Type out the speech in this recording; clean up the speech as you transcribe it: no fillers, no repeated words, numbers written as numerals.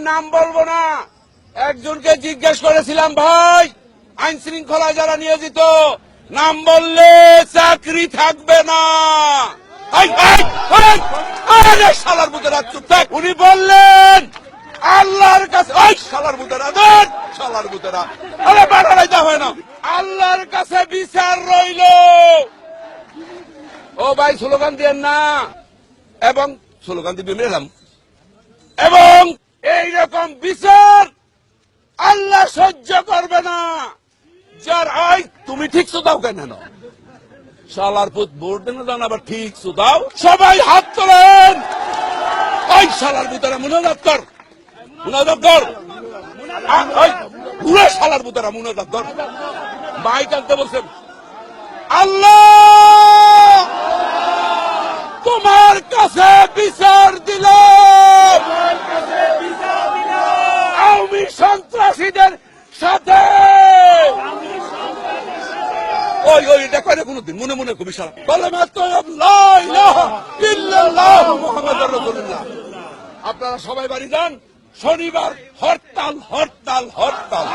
নাম বলবো না, একজনকে জিজ্ঞেস করেছিলাম, ভাই আইন শৃঙ্খলা যারা নিয়োজিত নাম বললে চাকরি থাকবে না। শালার বুতেরা চুপ থাক। উনি বললেন আল্লাহর কাছে, শালার বুতেরা দেন, শালার বুতেরা আরে বাড়াইতে হয় না, আল্লাহর কাছে বিচার রইল। ও ভাই স্লোগান দিয়েন না, এবং স্লোগান দিয়ে মেলাম, এবং এইরকম বিচার আল্লাহ সহ্য করবে না। যার তুমি ঠিক দাও কেন শালার পুত ভোট দেন জান, আবার ঠিক দাও। সবাই হাত তোলেন। শালার বুতারা মুনাজাত কর, মুনাজাত কর, পুরো শালার বুতারা মুনাজাত কর। মাইক আনতে বলছেন, আল্লাহ তোমার কাছে বিচার দিল, আওয়ামী সন্ত্রাসীদের সাথে। ওই এটা করে কোনদিন মনে মনে কবি সারা বলে মাত্র মুহাম্মাদুর রাসূলুল্লাহ। আপনারা সবাই বাড়ি যান, শনিবার হরতাল হরতাল হরতাল।